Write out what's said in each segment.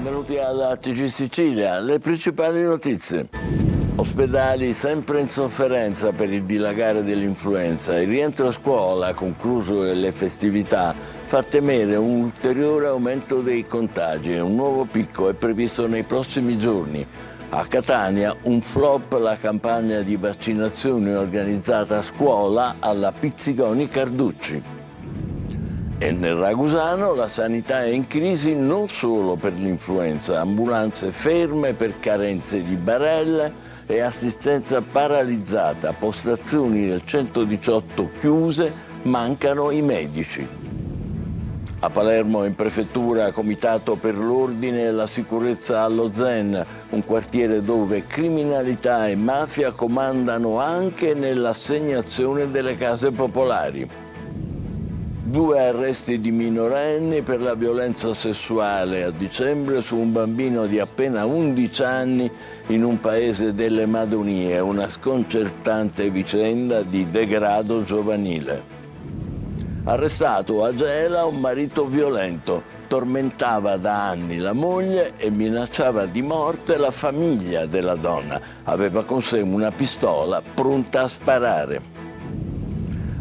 benvenuti alla TG Sicilia. Le principali notizie. Ospedali sempre in sofferenza per il dilagare dell'influenza. Il rientro a scuola, concluso le festività, fa temere un ulteriore aumento dei contagi e un nuovo picco è previsto nei prossimi giorni. A Catania un flop la campagna di vaccinazione organizzata a scuola alla Pizzigoni Carducci. E nel Ragusano la sanità è in crisi non solo per l'influenza, ambulanze ferme per carenze di barelle e assistenza paralizzata, postazioni del 118 chiuse, mancano i medici. A Palermo in prefettura comitato per l'ordine e la sicurezza allo Zen, un quartiere dove criminalità e mafia comandano anche nell'assegnazione delle case popolari. 2 arresti di minorenni per la violenza sessuale a dicembre su un bambino di appena 11 anni in un paese delle Madonie, una sconcertante vicenda di degrado giovanile. Arrestato a Gela un marito violento, tormentava da anni la moglie e minacciava di morte la famiglia della donna. Aveva con sé una pistola pronta a sparare.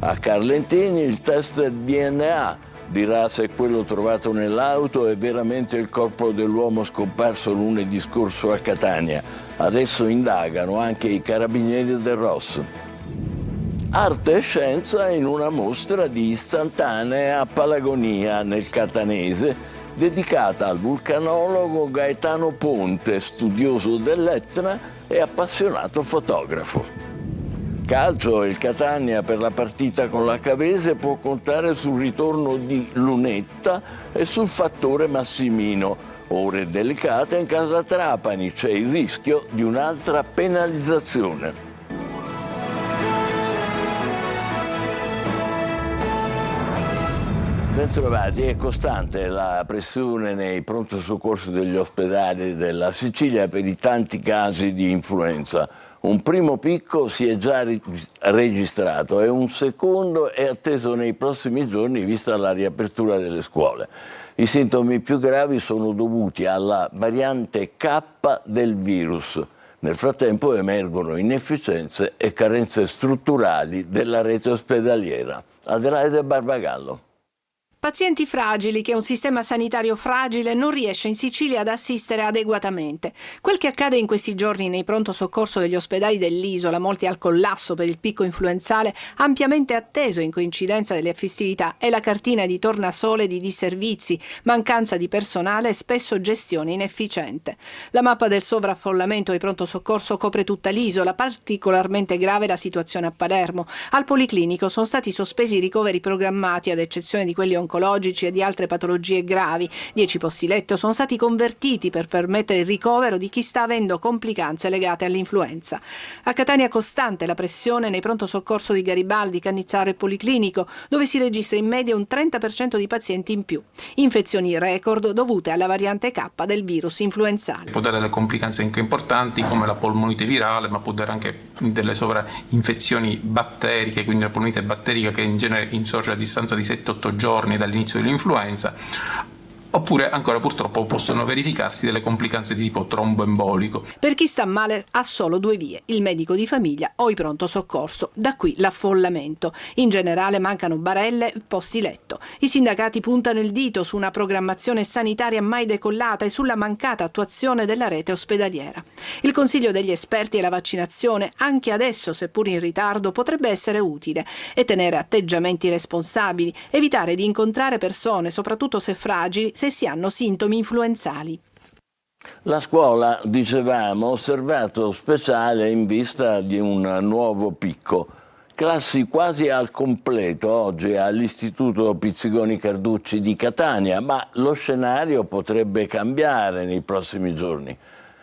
A Carlentini il test DNA dirà se quello trovato nell'auto è veramente il corpo dell'uomo scomparso lunedì scorso a Catania. Adesso indagano anche i carabinieri del ROS. Arte e scienza in una mostra di istantanee a Palagonia nel Catanese, dedicata al vulcanologo Gaetano Ponte, studioso dell'Etna e appassionato fotografo. Calcio, il Catania per la partita con la Cavese può contare sul ritorno di Lunetta e sul fattore Massimino. Ore delicate in casa Trapani, c'è il rischio di un'altra penalizzazione. Bentrovati, è costante la pressione nei pronto soccorso degli ospedali della Sicilia per i tanti casi di influenza. Un primo picco si è già registrato e un secondo è atteso nei prossimi giorni vista la riapertura delle scuole. I sintomi più gravi sono dovuti alla variante K del virus. Nel frattempo emergono inefficienze e carenze strutturali della rete ospedaliera. Adelaide Barbagallo. Pazienti fragili che un sistema sanitario fragile non riesce in Sicilia ad assistere adeguatamente. Quel che accade in questi giorni nei pronto soccorso degli ospedali dell'isola, molti al collasso per il picco influenzale, ampiamente atteso in coincidenza delle festività, è la cartina di tornasole di disservizi, mancanza di personale e spesso gestione inefficiente. La mappa del sovraffollamento ai pronto soccorso copre tutta l'isola, particolarmente grave la situazione a Palermo. Al Policlinico sono stati sospesi i ricoveri programmati, ad eccezione di quelli oncologici e di altre patologie gravi. 10 posti letto sono stati convertiti per permettere il ricovero di chi sta avendo complicanze legate all'influenza. A Catania costante la pressione nei pronto soccorso di Garibaldi, Cannizzaro e Policlinico, dove si registra in media un 30% di pazienti in più. Infezioni record dovute alla variante K del virus influenzale. Può dare delle complicanze anche importanti come la polmonite virale, ma può dare anche delle sovrainfezioni batteriche, quindi la polmonite batterica che in genere insorge a distanza di 7-8 giorni dall'inizio dell'influenza, oppure ancora purtroppo possono verificarsi delle complicanze di tipo tromboembolico. Per chi sta male ha solo 2 vie, il medico di famiglia o il pronto soccorso, da qui l'affollamento. In generale mancano barelle e posti letto. I sindacati puntano il dito su una programmazione sanitaria mai decollata e sulla mancata attuazione della rete ospedaliera. Il consiglio degli esperti e la vaccinazione, anche adesso seppur in ritardo, potrebbe essere utile e tenere atteggiamenti responsabili, evitare di incontrare persone, soprattutto se fragili, se si hanno sintomi influenzali. La scuola, dicevamo, osservato speciale in vista di un nuovo picco. Classi quasi al completo oggi all'Istituto Pizzigoni Carducci di Catania, ma lo scenario potrebbe cambiare nei prossimi giorni.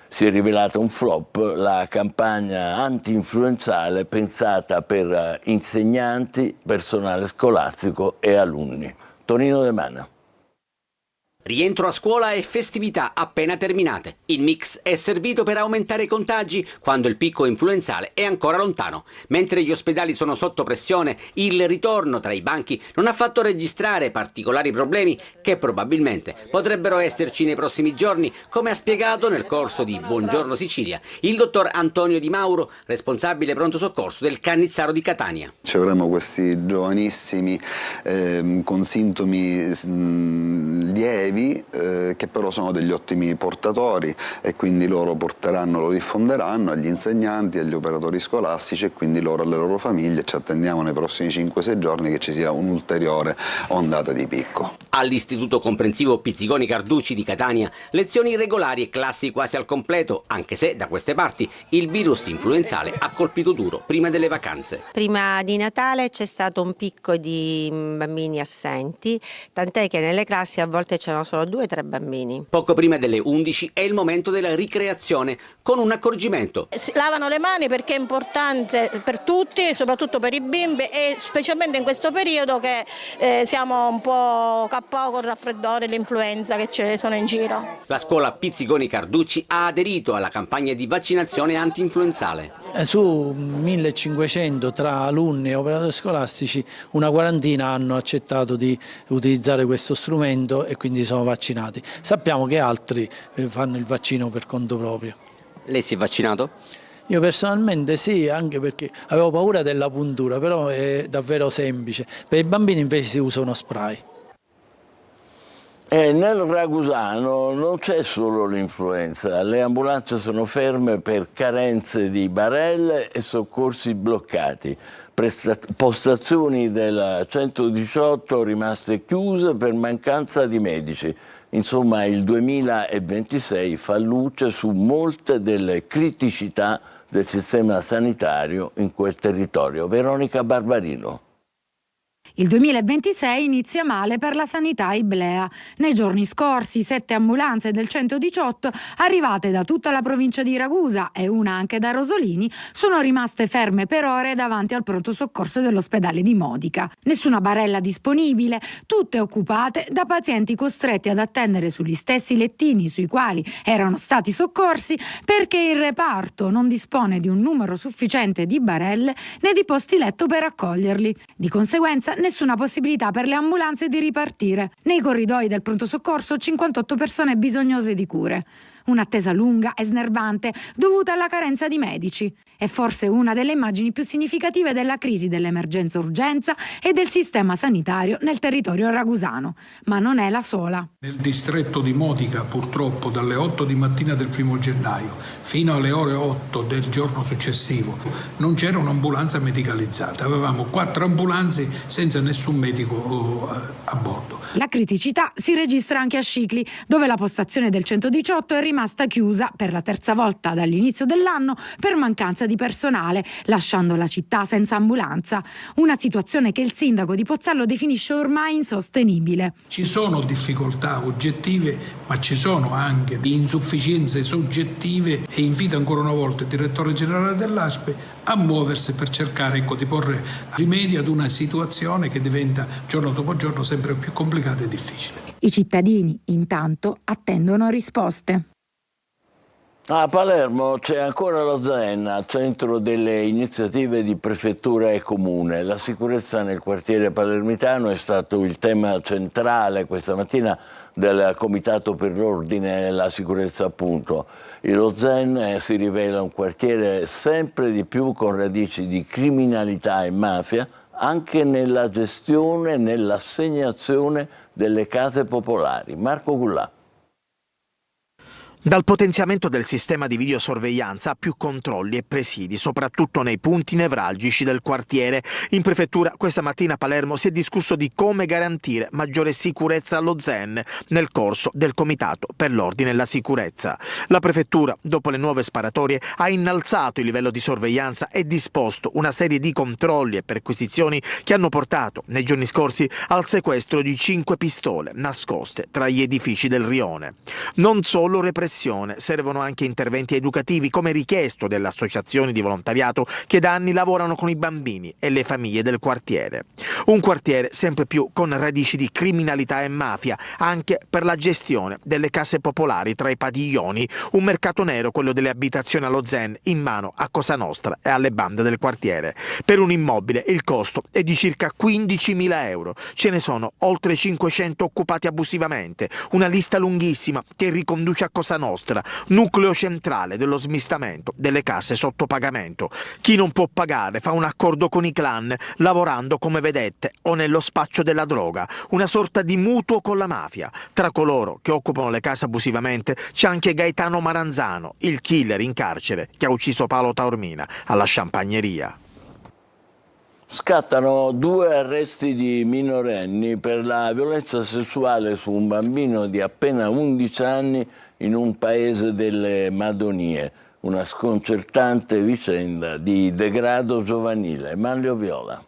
Si è rivelata un flop la campagna anti-influenzale pensata per insegnanti, personale scolastico e alunni. Tonino De Mana. Rientro a scuola e festività appena terminate. Il mix è servito per aumentare i contagi quando il picco influenzale è ancora lontano. Mentre gli ospedali sono sotto pressione, il ritorno tra i banchi non ha fatto registrare particolari problemi che probabilmente potrebbero esserci nei prossimi giorni, come ha spiegato nel corso di Buongiorno Sicilia il dottor Antonio Di Mauro, responsabile pronto soccorso del Cannizzaro di Catania. Ci avremo questi giovanissimi con sintomi lievi che però sono degli ottimi portatori e quindi loro lo diffonderanno agli insegnanti, agli operatori scolastici e quindi loro alle loro famiglie. Ci attendiamo nei prossimi 5-6 giorni che ci sia un'ulteriore ondata di picco. All'Istituto Comprensivo Pizzigoni Carducci di Catania, lezioni regolari e classi quasi al completo, anche se da queste parti il virus influenzale ha colpito duro prima delle vacanze. Prima di Natale c'è stato un picco di bambini assenti, tant'è che nelle classi a volte c'erano solo 2 o 3 bambini. Poco prima delle 11 è il momento della ricreazione, con un accorgimento. Si lavano le mani perché è importante per tutti, soprattutto per i bimbi e specialmente in questo periodo che siamo un po' KO con il raffreddore e l'influenza che ci sono in giro. La scuola Pizzigoni Carducci ha aderito alla campagna di vaccinazione anti-influenzale. Su 1500 tra alunni e operatori scolastici una quarantina hanno accettato di utilizzare questo strumento e quindi sono vaccinati. Sappiamo che altri fanno il vaccino per conto proprio. Lei si è vaccinato? Io personalmente sì, anche perché avevo paura della puntura, però è davvero semplice. Per i bambini invece si usa uno spray. E nel Ragusano non c'è solo l'influenza, le ambulanze sono ferme per carenze di barelle e soccorsi bloccati. Postazioni del 118 rimaste chiuse per mancanza di medici. Insomma, il 2026 fa luce su molte delle criticità del sistema sanitario in quel territorio. Veronica Barbarino. Il 2026 inizia male per la sanità iblea. Nei giorni scorsi 7 ambulanze del 118 arrivate da tutta la provincia di Ragusa e una anche da Rosolini sono rimaste ferme per ore davanti al pronto soccorso dell'ospedale di Modica. Nessuna barella disponibile, tutte occupate da pazienti costretti ad attendere sugli stessi lettini sui quali erano stati soccorsi perché il reparto non dispone di un numero sufficiente di barelle né di posti letto per accoglierli. Di conseguenza nessuna possibilità per le ambulanze di ripartire. Nei corridoi del pronto soccorso 58 persone bisognose di cure. Un'attesa lunga e snervante dovuta alla carenza di medici. È forse una delle immagini più significative della crisi dell'emergenza-urgenza e del sistema sanitario nel territorio ragusano, ma non è la sola. Nel distretto di Modica, purtroppo, dalle 8 di mattina del 1 gennaio fino alle ore 8 del giorno successivo, non c'era un'ambulanza medicalizzata. Avevamo 4 ambulanze senza nessun medico a bordo. La criticità si registra anche a Scicli, dove la postazione del 118 è rimasta chiusa per la terza volta dall'inizio dell'anno per mancanza di personale, lasciando la città senza ambulanza. Una situazione che il sindaco di Pozzallo definisce ormai insostenibile. Ci sono difficoltà oggettive, ma ci sono anche insufficienze soggettive e invito ancora una volta il direttore generale dell'ASPE a muoversi per cercare di porre rimedio ad una situazione che diventa giorno dopo giorno sempre più complicata e difficile. I cittadini, intanto, attendono risposte. A Palermo c'è ancora lo ZEN, centro delle iniziative di prefettura e comune. La sicurezza nel quartiere palermitano è stato il tema centrale questa mattina del Comitato per l'Ordine e la Sicurezza, appunto. Lo ZEN si rivela un quartiere sempre di più con radici di criminalità e mafia, anche nella gestione e nell'assegnazione delle case popolari. Marco Gullà. Dal potenziamento del sistema di videosorveglianza a più controlli e presidi, soprattutto nei punti nevralgici del quartiere. In prefettura questa mattina a Palermo si è discusso di come garantire maggiore sicurezza allo ZEN nel corso del Comitato per l'Ordine e la Sicurezza. La prefettura, dopo le nuove sparatorie, ha innalzato il livello di sorveglianza e disposto una serie di controlli e perquisizioni che hanno portato nei giorni scorsi al sequestro di 5 pistole nascoste tra gli edifici del rione. Non solo repressione repressione servono anche interventi educativi, come richiesto dalle associazioni di volontariato che da anni lavorano con i bambini e le famiglie del quartiere. Un quartiere sempre più con radici di criminalità e mafia, anche per la gestione delle case popolari tra i padiglioni, un mercato nero, quello delle abitazioni allo Zen, in mano a Cosa Nostra e alle bande del quartiere. Per un immobile il costo è di circa 15.000 euro. Ce ne sono oltre 500 occupati abusivamente, una lista lunghissima che riconduce a Cosa Nostra, nucleo centrale dello smistamento delle case sotto pagamento. Chi non può pagare fa un accordo con i clan, lavorando come vedette o nello spaccio della droga, una sorta di mutuo con la mafia. Tra coloro che occupano le case abusivamente c'è anche Gaetano Maranzano, il killer in carcere che ha ucciso Paolo Taormina alla Champagneria. Scattano 2 arresti di minorenni per la violenza sessuale su un bambino di appena 11 anni in un paese delle Madonie. Una sconcertante vicenda di degrado giovanile. Manlio Viola.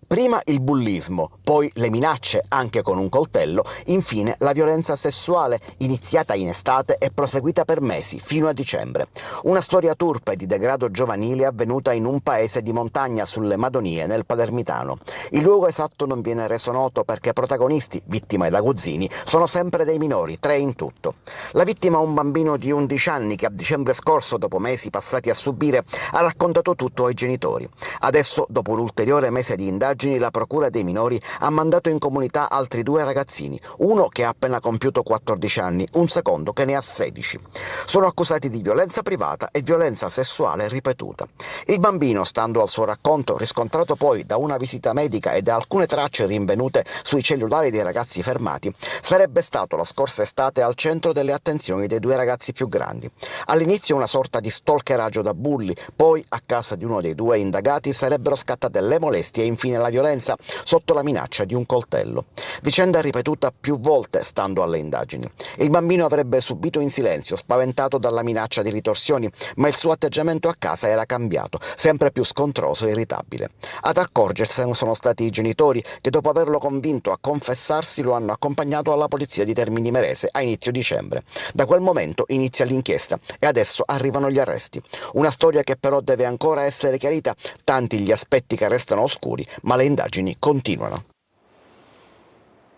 Prima il bullismo, poi le minacce anche con un coltello, infine la violenza sessuale iniziata in estate e proseguita per mesi, fino a dicembre. Una storia turpe di degrado giovanile avvenuta in un paese di montagna sulle Madonie, nel Palermitano. Il luogo esatto non viene reso noto perché protagonisti, vittima e aguzzini, sono sempre dei minori, 3 in tutto. La vittima, un bambino di 11 anni che a dicembre scorso, dopo mesi passati a subire, ha raccontato tutto ai genitori. Adesso, dopo un ulteriore mese di indagini, la procura dei minori ha mandato in comunità altri 2 ragazzini, uno che ha appena compiuto 14 anni, un secondo che ne ha 16. Sono accusati di violenza privata e violenza sessuale ripetuta. Il bambino, stando al suo racconto, riscontrato poi da una visita medica e da alcune tracce rinvenute sui cellulari dei ragazzi fermati, sarebbe stato la scorsa estate al centro delle attenzioni dei 2 ragazzi più grandi. All'inizio una sorta di stalkeraggio da bulli, poi a casa di uno dei 2 indagati sarebbero scattate le molestie e infine la violenza sotto la minaccia di un coltello. Vicenda ripetuta più volte stando alle indagini. Il bambino avrebbe subito in silenzio, spaventato dalla minaccia di ritorsioni, ma il suo atteggiamento a casa era cambiato, sempre più scontroso e irritabile. Ad accorgersene sono stati i genitori che, dopo averlo convinto a confessarsi, lo hanno accompagnato alla polizia di Termini Imerese a inizio dicembre. Da quel momento inizia l'inchiesta e adesso arrivano gli arresti. Una storia che però deve ancora essere chiarita, tanti gli aspetti che restano oscuri, ma le indagini continuano.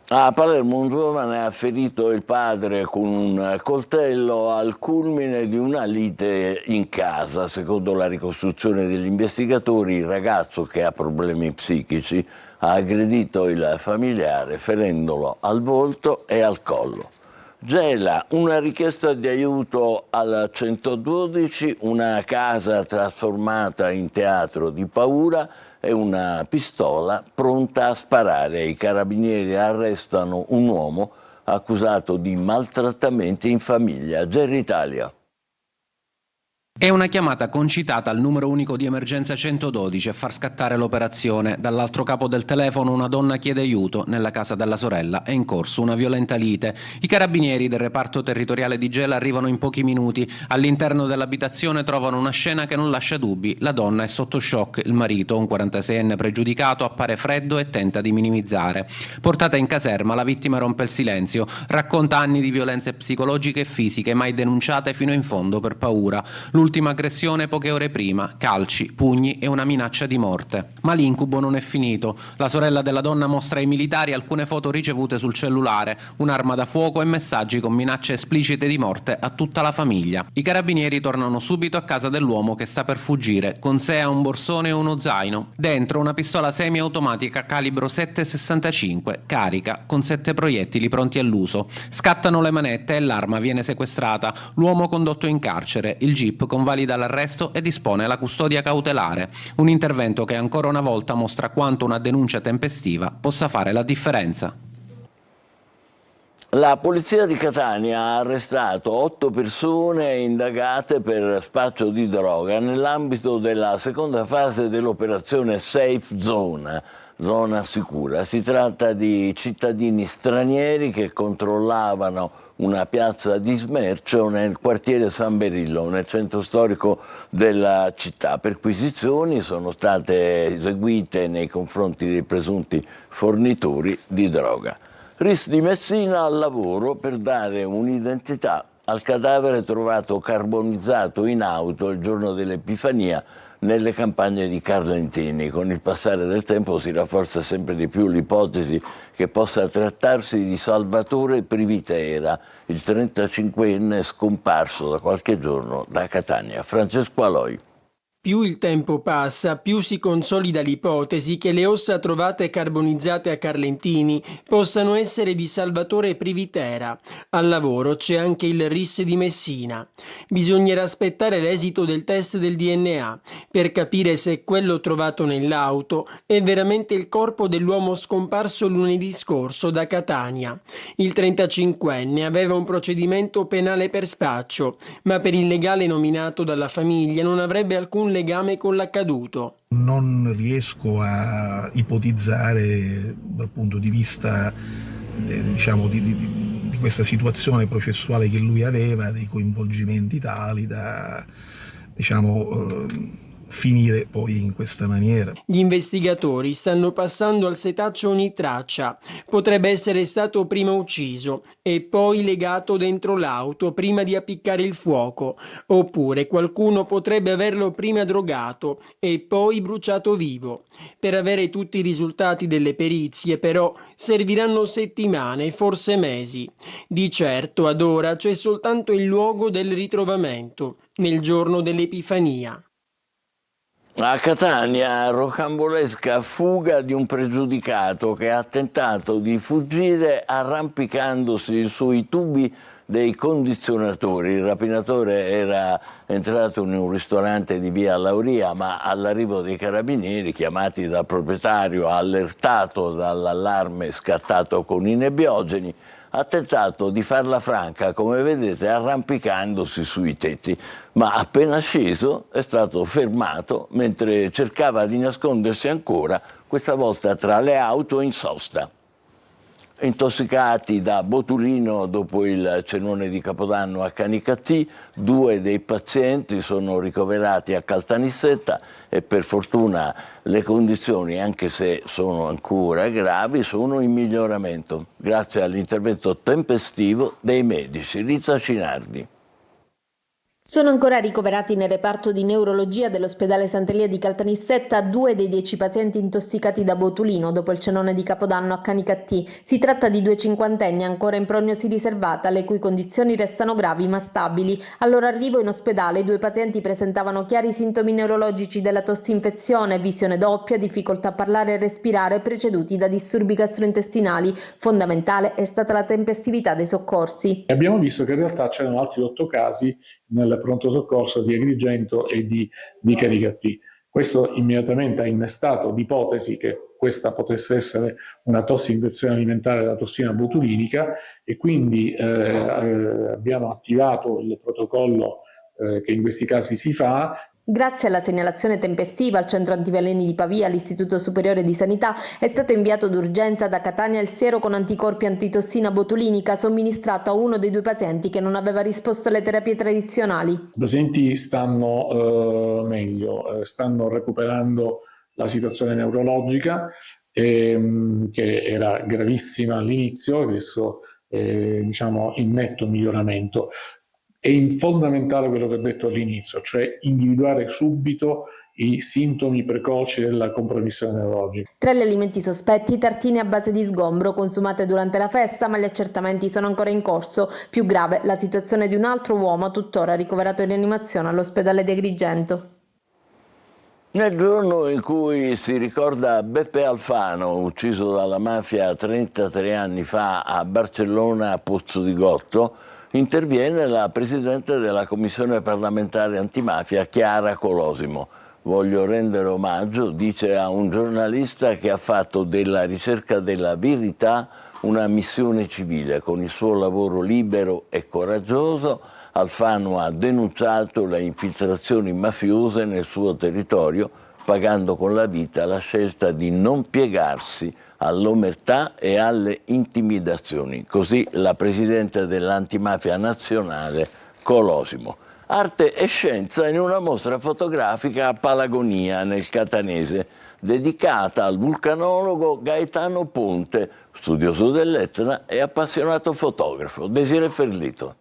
A Palermo un giovane ha ferito il padre con un coltello al culmine di una lite in casa. Secondo la ricostruzione degli investigatori, il ragazzo, che ha problemi psichici, ha aggredito il familiare ferendolo al volto e al collo. Gela, una richiesta di aiuto al 112, una casa trasformata in teatro di paura e una pistola pronta a sparare. I carabinieri arrestano un uomo accusato di maltrattamenti in famiglia. Gerry Italia. È una chiamata concitata al numero unico di emergenza 112 a far scattare l'operazione. Dall'altro capo del telefono una donna chiede aiuto. Nella casa della sorella è in corso una violenta lite. I carabinieri del reparto territoriale di Gela arrivano in pochi minuti. All'interno dell'abitazione trovano una scena che non lascia dubbi. La donna è sotto shock. Il marito, un 46enne pregiudicato, appare freddo e tenta di minimizzare. Portata in caserma, la vittima rompe il silenzio. Racconta anni di violenze psicologiche e fisiche mai denunciate fino in fondo per paura. L'ultima aggressione poche ore prima, calci, pugni e una minaccia di morte. Ma l'incubo non è finito. La sorella della donna mostra ai militari alcune foto ricevute sul cellulare, un'arma da fuoco e messaggi con minacce esplicite di morte a tutta la famiglia. I carabinieri tornano subito a casa dell'uomo che sta per fuggire. Con sé ha un borsone e uno zaino. Dentro una pistola semiautomatica calibro 7,65, carica, con 7 proiettili pronti all'uso. Scattano le manette e l'arma viene sequestrata. L'uomo condotto in carcere. Il GIP convalida l'arresto e dispone la custodia cautelare. Un intervento che ancora una volta mostra quanto una denuncia tempestiva possa fare la differenza. La polizia di Catania ha arrestato 8 persone indagate per spaccio di droga nell'ambito della seconda fase dell'operazione Safe Zone, zona sicura. Si tratta di cittadini stranieri che controllavano una piazza di smercio nel quartiere San Berillo, nel centro storico della città. Perquisizioni sono state eseguite nei confronti dei presunti fornitori di droga. RIS di Messina al lavoro per dare un'identità al cadavere trovato carbonizzato in auto il giorno dell'Epifania nelle campagne di Carlentini. Con il passare del tempo si rafforza sempre di più l'ipotesi che possa trattarsi di Salvatore Privitera, il 35enne scomparso da qualche giorno da Catania. Francesco Aloi. Più il tempo passa, più si consolida l'ipotesi che le ossa trovate carbonizzate a Carlentini possano essere di Salvatore Privitera. Al lavoro c'è anche il RIS di Messina. Bisognerà aspettare l'esito del test del DNA per capire se quello trovato nell'auto è veramente il corpo dell'uomo scomparso lunedì scorso da Catania. Il 35enne aveva un procedimento penale per spaccio, ma per il legale nominato dalla famiglia non avrebbe alcun legame con l'accaduto. Non riesco a ipotizzare dal punto di vista di questa situazione processuale che lui aveva, dei coinvolgimenti tali da finire poi in questa maniera. Gli investigatori stanno passando al setaccio ogni traccia. Potrebbe essere stato prima ucciso e poi legato dentro l'auto prima di appiccare il fuoco, oppure qualcuno potrebbe averlo prima drogato e poi bruciato vivo. Per avere tutti i risultati delle perizie, però, serviranno settimane, forse mesi. Di certo, ad ora c'è soltanto il luogo del ritrovamento, nel giorno dell'Epifania. A Catania, rocambolesca fuga di un pregiudicato che ha tentato di fuggire arrampicandosi sui tubi dei condizionatori. Il rapinatore era entrato in un ristorante di via Lauria, ma all'arrivo dei carabinieri, chiamati dal proprietario, allertato dall'allarme scattato con i nebbiogeni, ha tentato di farla franca, come vedete, arrampicandosi sui tetti, ma appena sceso è stato fermato mentre cercava di nascondersi ancora, questa volta tra le auto in sosta. Intossicati da botulino dopo il cenone di Capodanno a Canicattì, 2 dei pazienti sono ricoverati a Caltanissetta e per fortuna le condizioni, anche se sono ancora gravi, sono in miglioramento grazie all'intervento tempestivo dei medici. Rita Cinardi. Sono ancora ricoverati nel reparto di neurologia dell'ospedale Sant'Elia di Caltanissetta 2 dei 10 pazienti intossicati da botulino dopo il cenone di Capodanno a Canicattì. Si tratta di 2 cinquantenni ancora in prognosi riservata, le cui condizioni restano gravi ma stabili. Al loro arrivo in ospedale i 2 pazienti presentavano chiari sintomi neurologici della tossinfezione, visione doppia, difficoltà a parlare e respirare, preceduti da disturbi gastrointestinali. Fondamentale è stata la tempestività dei soccorsi. Abbiamo visto che in realtà c'erano altri 8 casi nel pronto soccorso di Agrigento e di Canicattì. Questo immediatamente ha innestato l'ipotesi che questa potesse essere una tossinfezione alimentare da tossina botulinica e quindi abbiamo attivato il protocollo che in questi casi si fa. Grazie alla segnalazione tempestiva al Centro Antiveleni di Pavia, all'Istituto Superiore di Sanità, è stato inviato d'urgenza da Catania il siero con anticorpi antitossina botulinica somministrato a uno dei 2 pazienti che non aveva risposto alle terapie tradizionali. I pazienti stanno meglio, stanno recuperando la situazione neurologica che era gravissima all'inizio, adesso è in netto miglioramento. È fondamentale quello che ho detto all'inizio, cioè individuare subito i sintomi precoci della compromissione neurologica. Tra gli alimenti sospetti, tartine a base di sgombro consumate durante la festa, ma gli accertamenti sono ancora in corso. Più grave la situazione di un altro uomo, tuttora ricoverato in rianimazione all'ospedale di Agrigento. Nel giorno in cui si ricorda Beppe Alfano, ucciso dalla mafia 33 anni fa a Barcellona, a Pozzo di Gotto, interviene la Presidente della Commissione parlamentare antimafia, Chiara Colosimo. Voglio rendere omaggio, dice, a un giornalista che ha fatto della ricerca della verità una missione civile. Con il suo lavoro libero e coraggioso, Alfano ha denunciato le infiltrazioni mafiose nel suo territorio, pagando con la vita la scelta di non piegarsi all'omertà e alle intimidazioni. Così la Presidente dell'Antimafia Nazionale, Colosimo. Arte e scienza in una mostra fotografica a Palagonia, nel Catanese, dedicata al vulcanologo Gaetano Ponte, studioso dell'Etna e appassionato fotografo. Desirée Ferlito.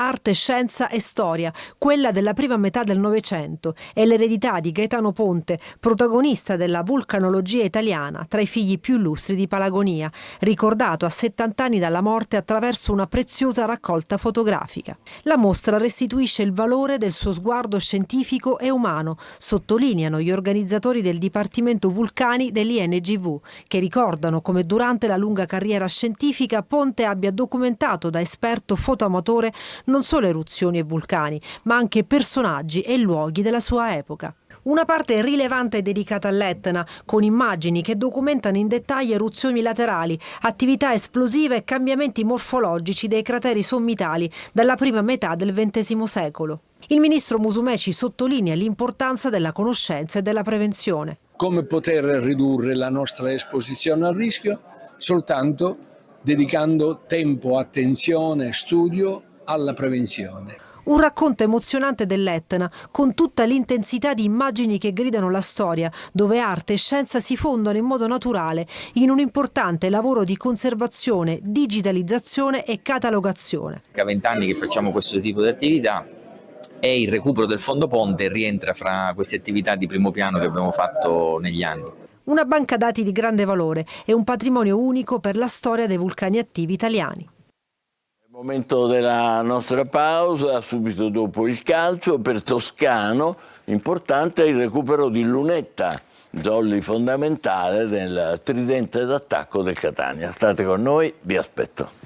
Arte, scienza e storia, quella della prima metà del Novecento, è l'eredità di Gaetano Ponte, protagonista della vulcanologia italiana, tra i figli più illustri di Palagonia, ricordato a 70 anni dalla morte attraverso una preziosa raccolta fotografica. La mostra restituisce il valore del suo sguardo scientifico e umano, sottolineano gli organizzatori del Dipartimento Vulcani dell'INGV, che ricordano come durante la lunga carriera scientifica Ponte abbia documentato da esperto fotoamatore non solo eruzioni e vulcani, ma anche personaggi e luoghi della sua epoca. Una parte rilevante è dedicata all'Etna, con immagini che documentano in dettaglio eruzioni laterali, attività esplosive e cambiamenti morfologici dei crateri sommitali dalla prima metà del XX secolo. Il ministro Musumeci sottolinea l'importanza della conoscenza e della prevenzione. Come poter ridurre la nostra esposizione al rischio? Soltanto dedicando tempo, attenzione, studio alla prevenzione. Un racconto emozionante dell'Etna, con tutta l'intensità di immagini che gridano la storia, dove arte e scienza si fondono in modo naturale in un importante lavoro di conservazione, digitalizzazione e catalogazione. Da 20 anni che facciamo questo tipo di attività e il recupero del fondo ponte rientra fra queste attività di primo piano che abbiamo fatto negli anni. Una banca dati di grande valore e un patrimonio unico per la storia dei vulcani attivi italiani. Momento della nostra pausa, subito dopo il calcio. Per Toscano importante il recupero di Lunetta, jolly fondamentale nel tridente d'attacco del Catania. State con noi, vi aspetto.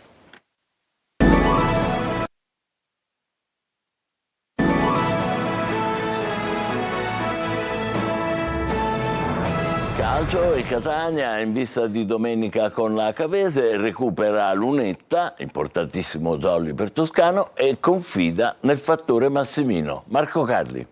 Calcio, il Catania in vista di domenica con la Cavese recupera Lunetta, importantissimo jolly per Toscano, e confida nel fattore Massimino. Marco Carli.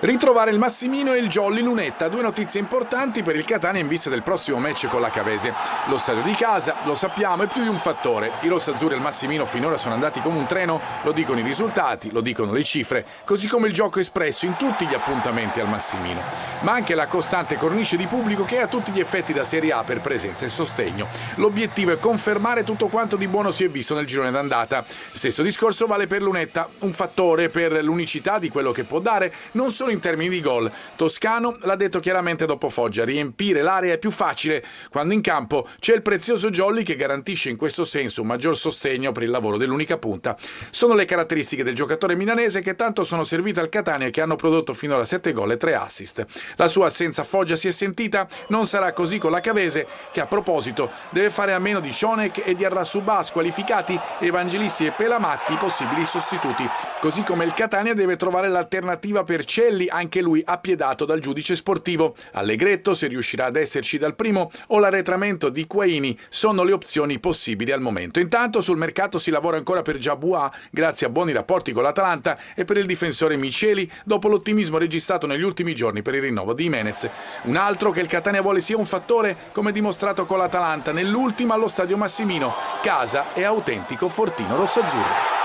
Ritrovare il Massimino e il jolly Lunetta, due notizie importanti per il Catania in vista del prossimo match con la Cavese. Lo stadio di casa, lo sappiamo, è più di un fattore. I rossazzurri e il Massimino finora sono andati come un treno, lo dicono i risultati, lo dicono le cifre, così come il gioco espresso in tutti gli appuntamenti al Massimino. Ma anche la costante cornice di pubblico che ha tutti gli effetti da Serie A per presenza e sostegno. L'obiettivo è confermare tutto quanto di buono si è visto nel girone d'andata. Stesso discorso vale per Lunetta, un fattore per l'unicità di quello che può dare, non solo in termini di gol. Toscano l'ha detto chiaramente dopo Foggia, riempire l'area è più facile quando in campo c'è il prezioso jolly che garantisce in questo senso un maggior sostegno per il lavoro dell'unica punta. Sono le caratteristiche del giocatore milanese che tanto sono servite al Catania e che hanno prodotto finora 7 gol e 3 assist. La sua assenza a Foggia si è sentita, non sarà così con la Cavese che a proposito deve fare a meno di Cionek e di Arrasubà, squalificati, Evangelisti e Pelamatti possibili sostituti. Così come il Catania deve trovare l'alternativa per Celli, anche lui appiedato dal giudice sportivo. Allegretto, se riuscirà ad esserci dal primo, o l'arretramento di Quaini sono le opzioni possibili al momento. Intanto sul mercato si lavora ancora per Giabua, grazie a buoni rapporti con l'Atalanta, e per il difensore Miceli, dopo l'ottimismo registrato negli ultimi giorni per il rinnovo di Jimenez. Un altro che il Catania vuole sia un fattore, come dimostrato con l'Atalanta nell'ultima allo stadio Massimino. Casa è autentico fortino rossazzurro.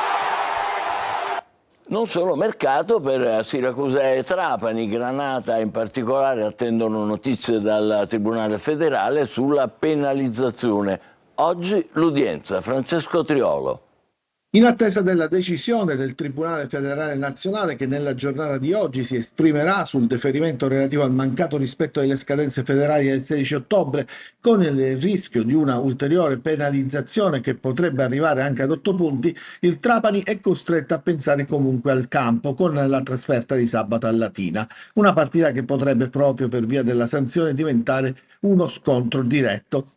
Non solo mercato per Siracusa e Trapani, Granata in particolare attendono notizie dal Tribunale federale sulla penalizzazione. Oggi l'udienza, Francesco Triolo. In attesa della decisione del Tribunale Federale Nazionale che nella giornata di oggi si esprimerà sul deferimento relativo al mancato rispetto delle scadenze federali del 16 ottobre, con il rischio di una ulteriore penalizzazione che potrebbe arrivare anche ad 8 punti, il Trapani è costretto a pensare comunque al campo con la trasferta di sabato a Latina, una partita che potrebbe proprio per via della sanzione diventare uno scontro diretto.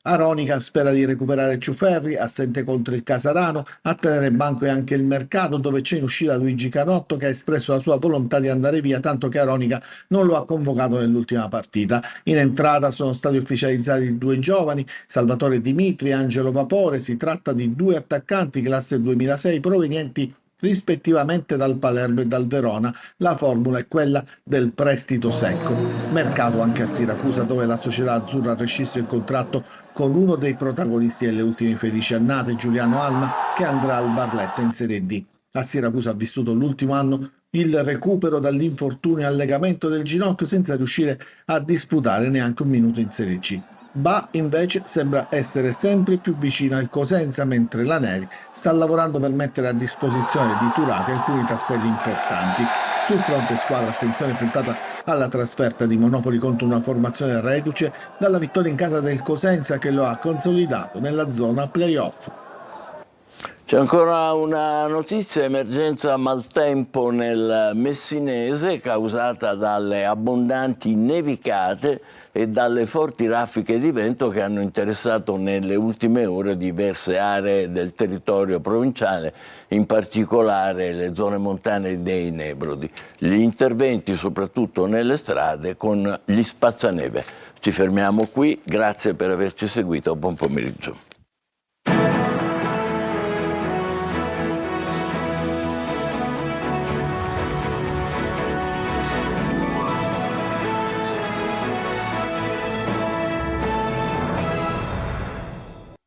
Aronica spera di recuperare Ciuferri, assente contro il Casarano. A tenere banco è anche il mercato, dove c'è in uscita Luigi Canotto, che ha espresso la sua volontà di andare via, tanto che Aronica non lo ha convocato nell'ultima partita. In entrata sono stati ufficializzati 2 giovani, Salvatore Dimitri e Angelo Vapore. Si tratta di 2 attaccanti classe 2006 provenienti rispettivamente dal Palermo e dal Verona. La formula è quella del prestito secco. Mercato anche a Siracusa, dove la società azzurra ha rescisso il contratto con uno dei protagonisti delle ultime 16 annate, Giuliano Alma, che andrà al Barletta in Serie D. A Siracusa ha vissuto l'ultimo anno il recupero dall'infortunio al legamento del ginocchio senza riuscire a disputare neanche un minuto in Serie C. Ba invece sembra essere sempre più vicino al Cosenza, mentre la Neri sta lavorando per mettere a disposizione di Turati alcuni tasselli importanti. Sul fronte squadra, attenzione puntata alla trasferta di Monopoli contro una formazione reduce dalla vittoria in casa del Cosenza, che lo ha consolidato nella zona playoff. C'è ancora una notizia: emergenza maltempo nel Messinese causata dalle abbondanti nevicate e dalle forti raffiche di vento che hanno interessato nelle ultime ore diverse aree del territorio provinciale, in particolare le zone montane dei Nebrodi. Gli interventi soprattutto nelle strade con gli spazzaneve. Ci fermiamo qui, grazie per averci seguito, buon pomeriggio.